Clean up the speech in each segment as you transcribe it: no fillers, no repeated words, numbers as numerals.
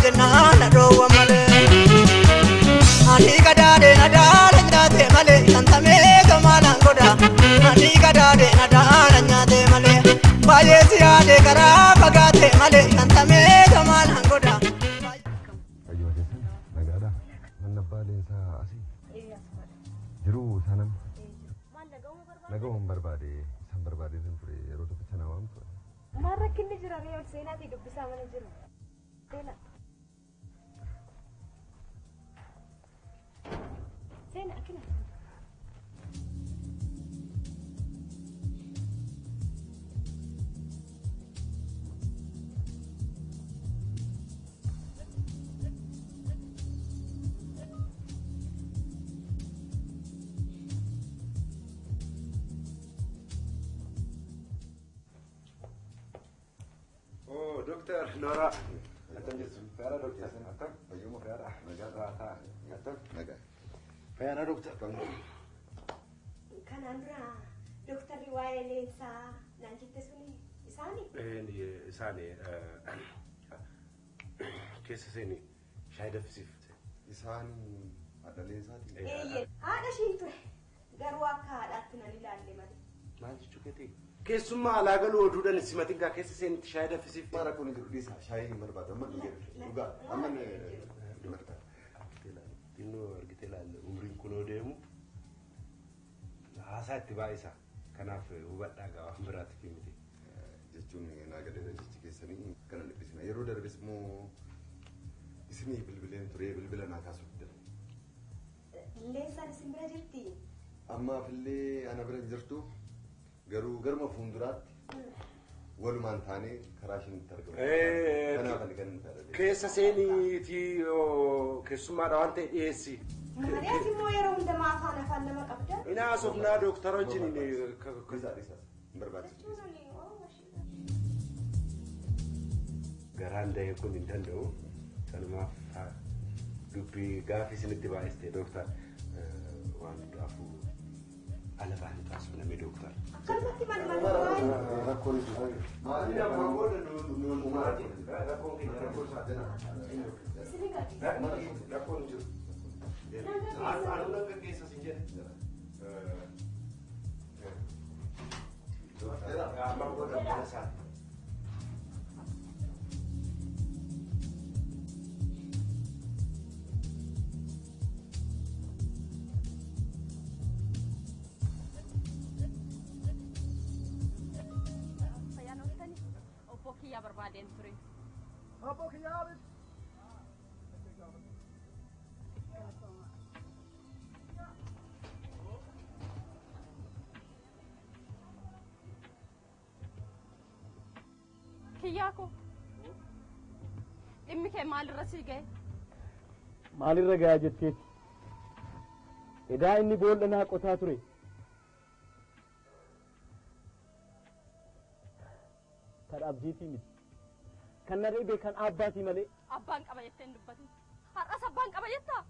jenna do wamale ani kadade nadala nyate male antame kamala ngoda ani kadade nadala nyate male baye siade kara bagate male antame kamala ngoda ayo desan nagada manabale sa asi jiru sanam nagawam barbade sam barbade zinfure roto pichana wam marra kinni jira riyo sena ti dubbisa mana jiru sena akina دكتور نورا أتمنى فعلا دكتور أتم بيوم فعلا نجار راتا أتم نجار فعلا دكتور كان أمرا دكتور رواية ليسا نانجي تسوني إساني إساني كيس سيني شايدة في سيف إساني هذا ليسا إيه هذا شيء تره قروا كهذا تنالي لالي مالي ما أنت شو كتير كيسما على قالوا دودا نسمتين كا كيس سين تشاهد في سيف ما راكون يدرس شاي مربع أما نجيب لقى أما دمرك إنه أرجع لا عمرين كله ديمو هذا تبايسا كنا في وقت أجا مرات كيمتي جتوني أنا قاعد أدرس كيسني كنا لبسنا يرود أدرس مو اسمي بالبلين تري بالبلين أكاسو ليس اسم برجلتي أما في اللي أنا برجرتو قرما فندرات ولمان ثاني كراشين ترجم أنا بنقول كيس سيني تي كيسما روانت إيسي مريا في مو يرون دماغ أنا فانا ما قبضة إنا سوفنا دكتور جيني كذا برباد غراندا يكون نتندو كان ما دبي غافي سنتبع استي دكتور وان دافو على بالي تاسو نمي دكتور كلمتي ما راكون ما أنا ما أقول إنه أماراتي راكون كذا راكون ساعتنا راكون جو أنا لك كيس سنجد ما أقول أنا ساعت يا بربادين فري أبوك يا بس كياكو إمك مال الرسي جاي مال الرجاء جتكي إذا إني بقول لنا قطاتري كان أبجيتي مي كان نريبي كان أباتي مالي أبان كبايتين دبتي هرأس أبان كبايتا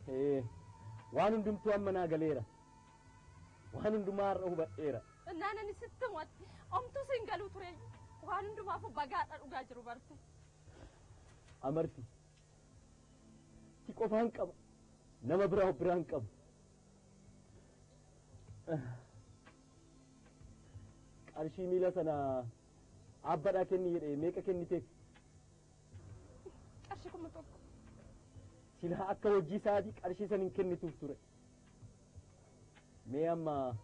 إيه وانو دمتو أمنا غليرا وانو دمار أهو بأيرا نانا نسيتم وات أمتو سنغلو تري وانو دمافو بغات أغاجرو برتي أمرتي تيكو فانكب نما براو برانكب أرشي ميلا سنة أبدا كني ميكا كني تك أرشيكم متوك سيلا أكا وجي ساديك أرشي سنين كني توفتوري مي أما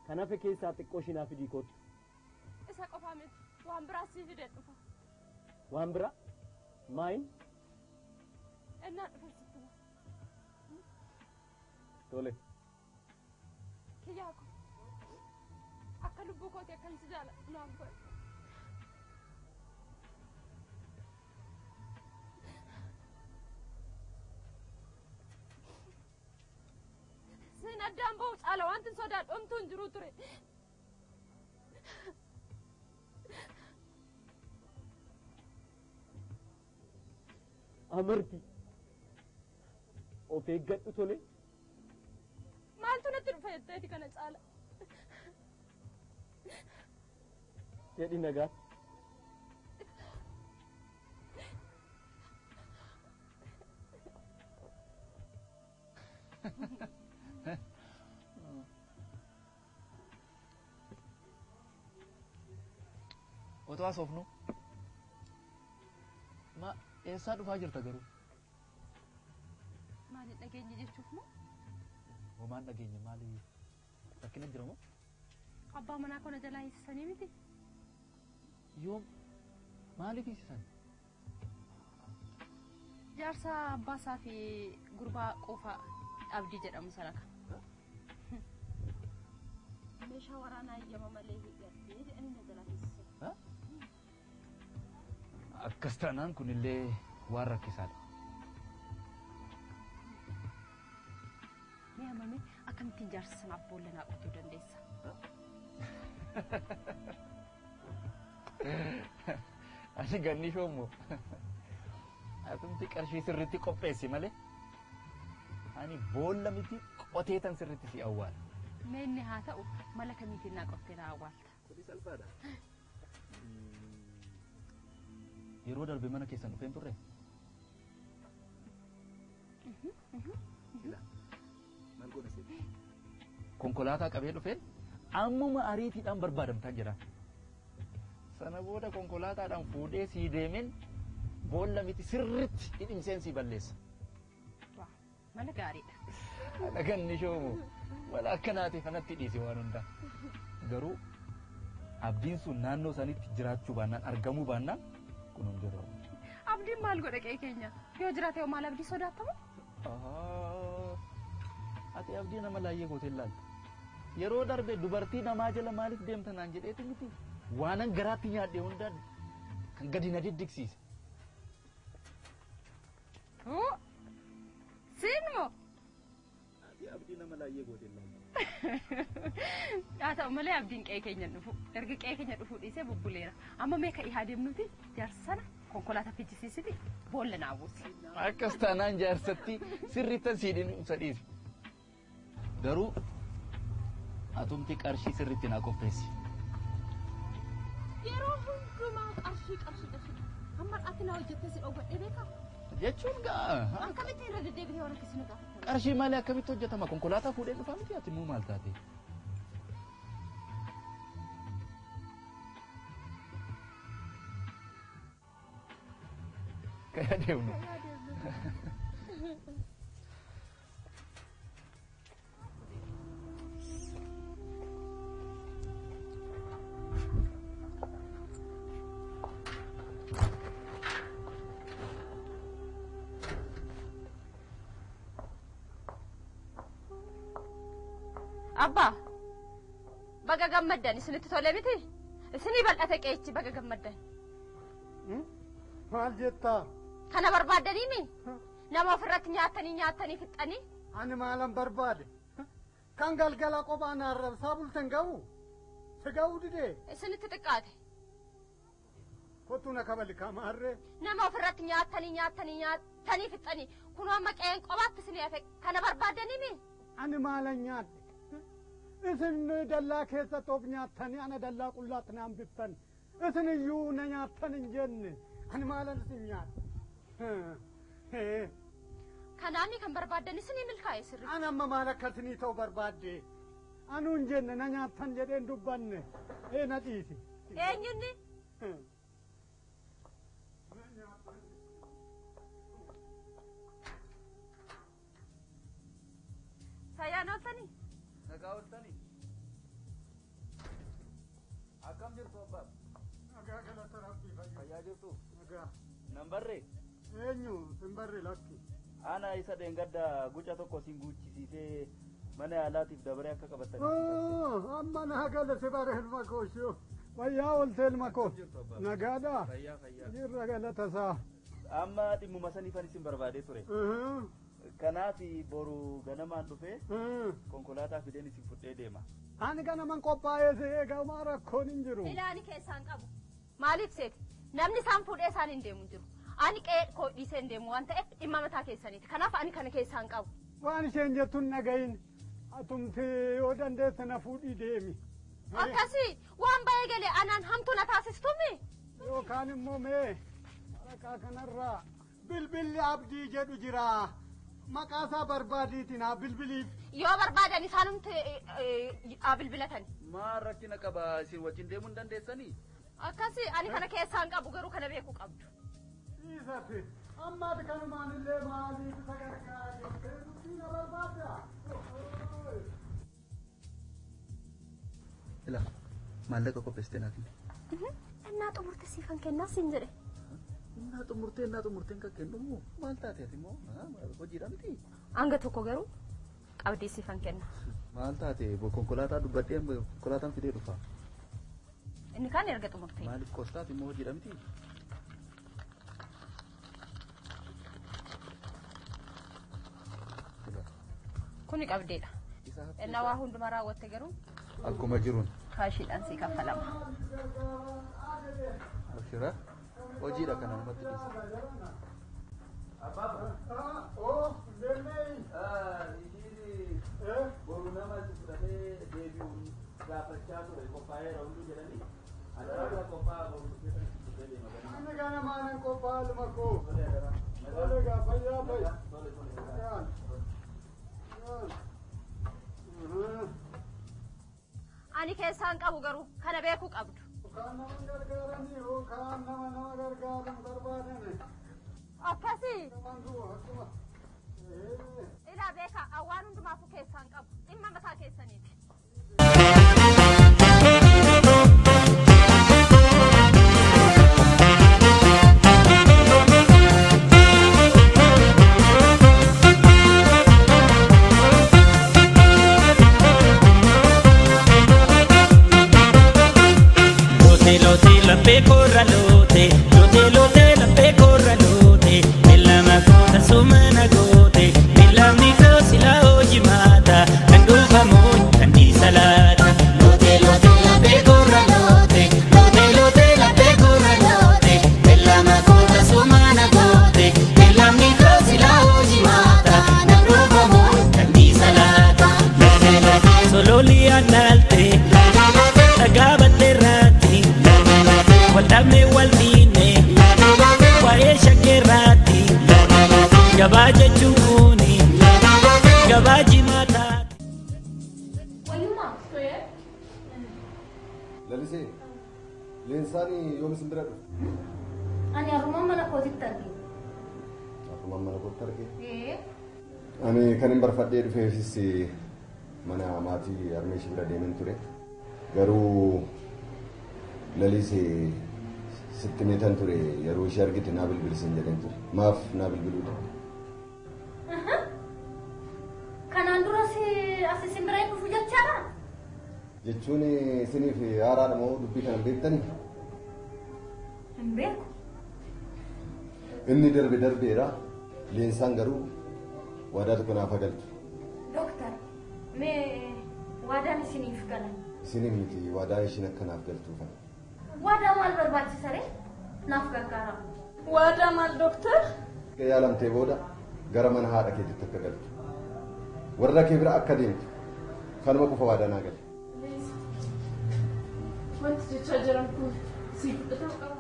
كنا في كيسا تكوشينا في ديكوت إسا قفامت وامبرا سيفيدت وامبرا ماين إنا نفسيتنا تولي كياكو أكلو بوكوتي أكل سجالة نعم كوي سينا دامبوش على وانتن صداد أمتون جروتري أمرتي وفيقات تولي ما أنتو نترفع يدتي كانت على jadi naga Otoo haasofnu ma eessaa dhufaa jirta garuu? Maali dhageenya jechuuf moo? Homaan dhageenya maali rakkina jira moo? Abbaa manaa kana jalaa hiisisanii miti? Yoom maaliif hiisisan? Jaarsa abbaasaa fi gurbaa qofaa Abdii jedhamu sana kan. Meeshaa waraanaa eeyyama malee hiigatee jedhanii na jalaa hiisisan. Akkas taanaan kunillee waan rakkisaadha. Mee amame akkamittiin jaarsa sanaaf boolla naa qotuu dandeessa? Ani ganni shoommoo. Atumti qarshii sirriitti qopheessi malee. Ani boolla miti qotee tan sirriitti si awwaala. Mee inni haa ta'u mala kamiitiin naa qottee naa awwaalta? Kuni salphaadha. Yeroo darbe mana keessan dhufeen turre? Maal goone si? Konkolaataa qabee dhufeen ammuma ariitiidhaan barbaadamtaa jira. Sana booda konkolaataadhaan fuudhee sii deemeen boolla miti sirriitti hidhimseen si balleessa. Mala gaariidha. Ana ganni shoomu mala akkanaati kanatti dhiise waan hundaa. Garuu abdiin sun naannoo sanitti jiraachuu baannaan argamuu baannaan kun hin jiru. Abdiin maal godha qe'ee keenya? Yoo jiraate yoo maal abdii sodaatamu? Ati abdii nama laayyee gootee laalta. Yeroo darbe dubartii namaa jala maaliif deemta naan jedheeti miti. Waanan garaatti nyaadhe hundaa kan gadi na diddigsiise. Siin moo? Ati abdii nama laayyee gootee laalta. Haa ta'u malee abdiin qe'ee keenya dhufu. Erga qe'ee keenya dhufuu dhiisee bubbuleera. Amma mee ka'ii haa deemnuti jaarsa sana konkolaataa fichisiisiti boolla naa buusi. Akkas taanaan jaarsatti sirriittan siidhin ibsa dhiisi. Garuu atumti qarshii sirriitti naa qopheessi. Yeroo hundumaa qarshii. Amma ati naa hojjettee si dhowwadhee beekaa? Jechuun gaa. Akkamitti irra deddeebitee waan akkasii na gaafatta? Qarshii malee akkamitti hojjetama? Konkolaataa fuudhee dhufaa miti ati immoo maal taate? Kaya deemnu. Abba, baga gammaddan isinitti tole miti? Isinii bal'ate qeechi baga gammaddan. Maal jettaa? Kana barbaaddaniimi? Nama ofirratti nyaatanii fixxanii? Ani maalan barbaade? Kan galgala qophaan arrabsaa bultan ga'u? Si ga'uu didee? Isinitti xiqqaate. Kottu na kabali kamaarree? Nama ofirratti nyaatanii fixxanii kunoo amma qe'een qobaatti isinii hafe kana barbaaddaniimi? Ani maalan nyaadde? Isin dallaa keessatti of nyaattanii ana dallaa qullaatti naan biftan. Isin iyyuu na nyaattan hin jenne. Ani maalan isin nyaadde? Kanaanni kan barbaaddan isinii milkaa'e sirri. Ani amma maal akkasinii ta'u barbaadde? Anuu hin jenne na nyaattan jedheen dubbanne. Na dhiisi. Eenyunni? Sayyaan ooltanii? Nagaa ooltanii? Akkam jirtu abbaa? Nagaa galata rabbii fayyaa jirtu? Nagaa. Nan barree? Eenyu sin barre lakki? Ana isa dheengadda guca tokko sin guuchisiisee mana yaalaatiif dabaree akka qabattan. Amma naa gala si bare ilma kooshoo. Fayyaa oolte ilma koo. Nagaadhaa? Fayyaa. Jirra galata isaa. Amma dhimmuma saniifan isin barbaadee ture. Kanaaf boru ganamaan dhufee konkolaataa fideen isin fudhee deema. Ani ganaman qophaa'ee si eegamaa rakkoon hin jiru. Ilaani keessaan qabu. Maaliif seeti? Namni isaan fuudhee isaan hin deemu jiru. Ani qe'ee koo dhiisee hin deemu waan ta'eef dhimma mataa keessaniiti. Kanaaf ani kana keessaan qabu. Waan isheen jettu hin dhagahin. Atumti yoo dandeesse na fuudhii deemi. Akkasii waan baay'ee galee anaan hamtuu na taasistumi. Yookaan immoo mee waraqaa kanarraa bilbilli abdii jedhu jira. Maqaasaa barbaadiitiin haa bilbiliif. Yoo barbaadan isaanumti haa bilbilatani. Maal rakkina qaba isin wajjin deemuu hin dandeessanii? akkasi ani kana keessaan qabu garuu kana beeku qabdu. Isaati amma kanumaan illee maaliif sagargaa jettee dubbii na barbaadda? Ila maallaqa qopheessitee naaf himi. Innaa xumurtee siifan kennaa siin jedhe. Innaa xumurteen kan kennu maal taateeti immoo hojiidha miti. Hanga tokko garuu qabdii siifan kenna. Maal taate konkolaataa dubbadhee konkolaataan fidee dhufa. Inni kaan erga xumurtee. Maaliif kostaati immoo hojiidha miti. Kuni qabdeedha. Innaa waa hundumaa raawwatte garuu. Akkuma jiruun. Kaashiidhaan sii kaffalama. Abshira hojiidha kana namatti dhiisa. Boru nama fudhatee deebi'uun gaafachaa ture qophaa'eera hunduu jedhanii alaabaa qophaa'aa boru dhufee deema. Inni kana maanan qophaa'aa luma koo. Tole gaa fayyaa fa'i. Ani keessaan qabu garuu kana beekuu qabdu. Kaan nama gargaaranii kaan nama gargaaran barbaadani. Akkasii. Namaan du'u akkuma. Ilaa beekaa waan hundumaafuu keessaan qabu dhimma mataa keessaniiti. Lappe corra lote, lappe corra lote, nella macota sumana gote, nella micro si la oggi mata, candufa moi, candi salata. Lote, lappe corra lote, lappe corra lote, nella macota sumana gote, nella micro si la oggi mata, candufa moi, candi salata. Solo lì andate, agava terrati. Wadame waldine, wae shakerati, gabaje chuni, gabaji mata. Wayuma, Lalisee, leensaanii yoomis hin bira dhufe? ani aruma mana kootitti arge. Akkuma mana kootti arge? Ani kan hin barfadhee dhufeefis mana maatii Armeeshii bira deemen ture. Garuu Lalisee sitti meetan ture yeroo ishee argite naa bilbilisiin jedheen ture. Maaf naa bilbiluudha? Kanaan dura asi simbireen dhufu jechaadha? Jechuun isiniif haaraadha moo dubbii kana beektanii? Hin beeku. Inni darbeera. Leensaan garuu waadaa tokko naaf galchu. Dooktar, mee waadaan isiniif galan? Isiniif miti waadaa ishiin akka naaf galchuufan. Waadaa maal barbaachisa ree? Naaf gargaara. Waadaa maal dooktar? Yaalamtee booda gara mana haadha keetitti akka galtu. Warra kee bira akka deemtu kanuma qofa waadaa naa gali. Wanti jechaa jiran kun si fudhatan qaba.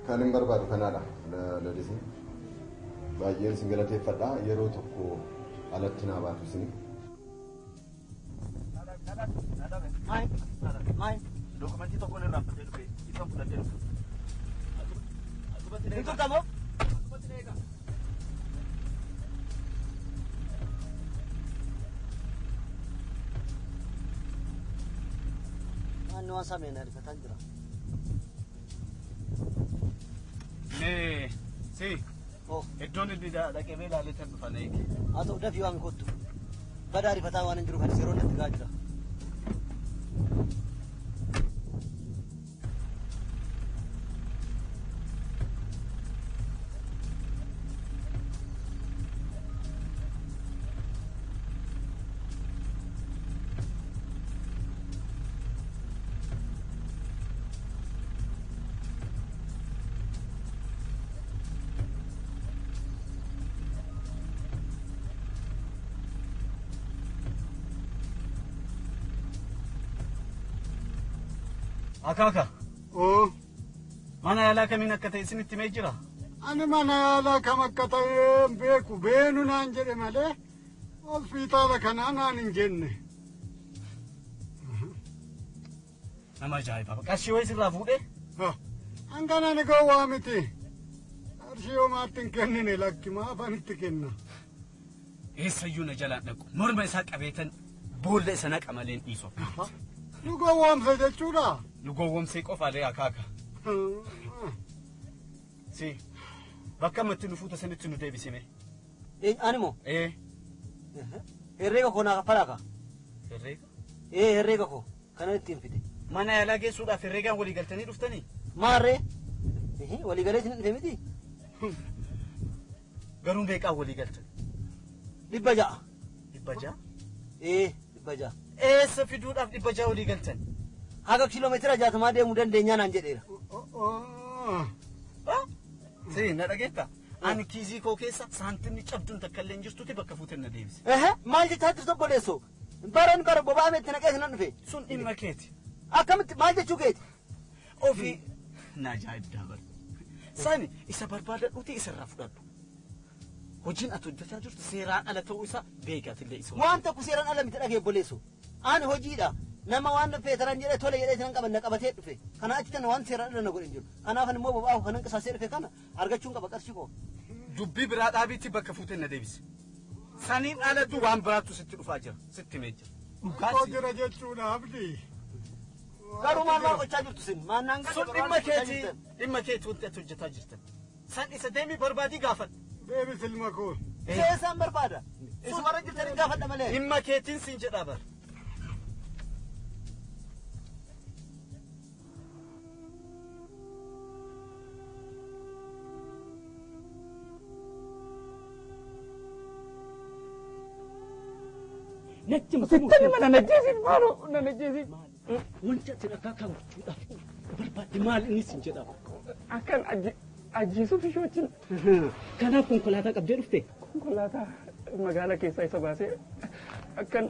Kan hin barbaadu kanaadha Lalisee. Baay'een sin galateeffadha yeroo tokko alatti naa baatu isinii. Maal? Dokumentii tokko irraa fudhatee dhufe ifan fudhatee dhufe. Hin turtamoo? Naannoo waan sameen ariifataa jira. Si, iddoon inni dhaqee ilaalee kan dhufan eegi. Haa ta'u dafii waan kottu. Bada ariifataa waan hin jiru kan yeroo natti gahaa jira. Akaaka. Mana yaalaa kamiin akka ta'e isinitti himee jira? Ani mana yaalaa kam akka ta'e beeku beenu naan jedhe malee hospitaala kanaa naan hin jenne. Nama ajaa'iba. Qarshii wayii sirraa fuudhee? Hangana ni gowwaa miti. Qarshii homaatti hin kennine lakki maafanitti kenna. Eessayyuu na jalaan dhaqu. Morma isaa qabeetan boolla isa naqa malee hin dhiisu. Nu gowwoomse jechuudha. Nu gowwoomsee qofaalee akaaka. Si bakka ammatti nu fuuta sanitti nu deebisime. Animo? Herreega koo naa kaffalaaka. Herreega? Herreega koo kana ittiin fide. Mana yaalaa geessuudhaaf herreegaan walii galtanii dhuftanii? Maarree? Walii galee isin dhufe miti? Garuu meeqaan walii galtan? 600. 600? 600. Eessa fiduudhaaf 600 walii galtan? Haga kiiloomeetira 60 deemuu dandeenyaa naan jedheera. Si na dhageetta? Ani kiizii koo keessa saantimni cabduun takka illee hin jirtuuti bakka fuuteen na deebise. Maal jechaa jirtu obboleessoo? Baran bara boba'aa meetti naqee sinan dhufe. Sun dhimma keeti. Akkamitti maal jechuu keeti? Ofii na ajaa'ibdaa bara. Sani isa barbaadadhuuti isarraa fudhadhu. Hojiin ati hojjechaa jirtu seeraan ala ta'uu isaa beekatillee isa. Waan tokko seeraan ala miti dhagee obboleessoo. Ani hojiidha. Nama waan feetaran jedhee tole jedhee sinan qaban na qabatee dhufe. Kana achi tana waan seeraan ala na godhin jiru. Kanaaf ani immoo boba'aa kanan qisaasee dhufe kana argachuun qaba qarshii koo. Dubbii biraa dhaabiitti bakka fuuteen na deebise. Saniin alatu waan biraatu sitti dhufaa jira. Sitti mee jira. Dhugaa jira jechuudha abdi. Garuu maal gochaa jirtu sin? Maannaan sun dhimma keeti wanti ati hojjetaa jirtan. San isa deemii barbaadii gaafadha. Deebis ilma koo. Isaan barbaada. Isumarra jirtanii gaafadha malee. Dhimma keetiin siin jedhaa bara. Sittani mana najjeesin maaloo na najjeesin. Wanti ati dhagaa kan barbaadde maal inni sin jedhama. Akkan ajjeesuuf ishee wajjin. Kanaaf konkolaataa qabdee dhufte. Konkolaataa magaalaa keessaa isa baasee akkan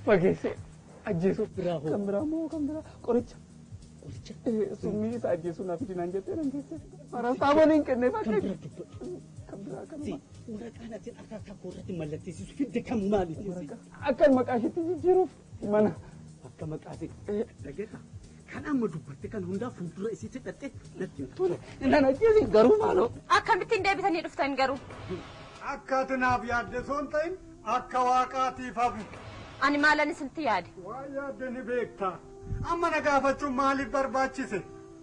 fageessee ajjeesuuf. Kan biraa moo kan biraa qoricha. Summii isa ajjeesuu naaf dinaan jettee nan geesse. Marastaa waliin kenneef akka kan biraa kan biraa. Waraqaan ati akka koorratti mallatteessisu fidde kan maaliiti? Akkan maqaa isheetti jijjiiruuf mana. Akka maqaati. Dhageetta. Kan amma dubbatte kan hundaa fuuldura isiitti hidhatte natti tole. Nan ajjeesi garuu maaloo. Akkamittiin deebitanii dhuftan garuu? Akka ati naaf yaadde soon ta'in akka waaqaatiif hafu. Ani maalan isinitti yaade? Waa yaadde ni beektaa. Amma na gaafachuun maaliif barbaachise?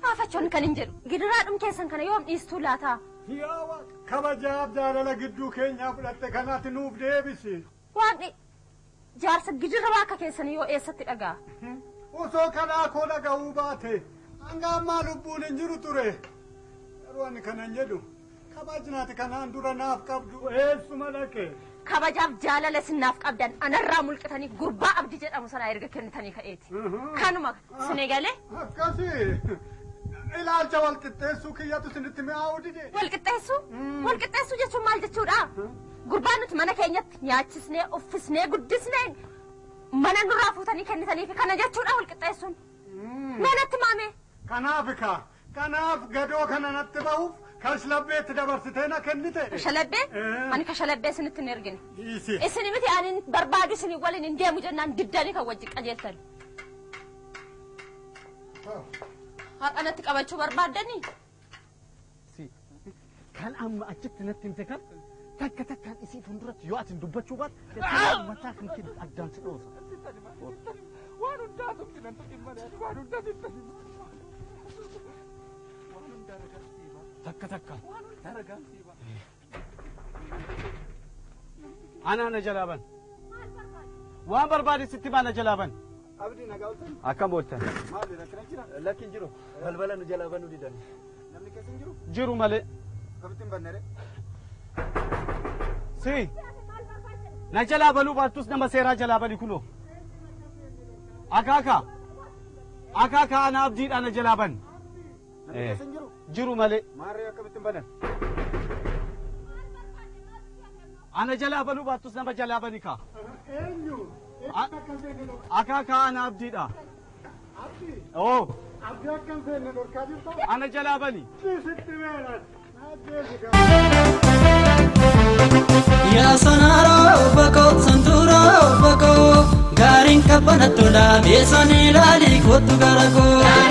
Gaafachuun kan hin jedhu. Gidiraadhum keessan kana yoom dhiistuu laataa? Yaa Waaqa kabajaaf jaalala gidduu keenyaa fudhatte kanaatti nuuf deebisi. Waaqni jaarsa gidira waaqa keessanii yoo eessatti dhagaa? Osoo kanaa koo dhaga'uu baate hanga ammaa lubbuun hin jiru ture. Yeroo ani kanan jedhu kabajnaati kanaan dura naaf qabdu eessuma dhaqe. Kabajaaf jaalala sinnaaf qabdan anarraa mulqitanii gurbaa abdii jedhamu sana erga kennitanii ka'eeti. Kanuma sinee galee? Akkasii. Ilaalcha walqixxeessuu kiyyatu sinitti mi'aawu dide. Walqixxeessuu? Walqixxeessuu jechuun maal jechuudha? Gurbaan nuti mana keenyatti nyaachisnee, uffisnee, guddisnee mana nurraa fuutanii kennitanii fi kana jechuudha walqixxeessuun. Meenatti maame? Kanaaf gadoo kana natti bahuuf kashlabbeetti dabarsitee na kennite. Kashalabbee? Ani kashalabbee isinitti hin ergine. Isini miti ani barbaadu isinii waliin hin deemu jennaan diddanii kan wajji qajeeltan. Haqanatti qabachuu barbaaddanii? Kan amma achitti natti himte kan takka takkaan isii fuulduratti yoo ati dubbachuu baat mataa kan kennu addaan si dhoosa. Waan hundaatu filantu dhimma waan hundaatu takka takkaan. Ana jalaaban. Waan barbaade sitti baana jalaaban. Abdii nagaa ultan. Akkam booltan. Maali rakkina jira? Lakkin jiru. Balbala nu jalaaban nu didan. Namni keessa hin jiru? Jiru malee. Kabittiin bannare. Si. Na jalaabanuu baattus nama seeraa jalaabani kunoo. Akaaka ana abdiidha na jalaaban. Namni keessa hin jiru? Jiru malee. Maarree akkabittiin bannan. Ana jalaabanuu baattus nama jalaabani kaa. Eenyu? Akaaka ana abdiidha. Abdii? Oo. Abdii akkam seenne dhorkaa jirta? Ana jalaabani. Sitti beeran. Ya sonaro bako santu gabbana tola beesanii laali kottu gara koo.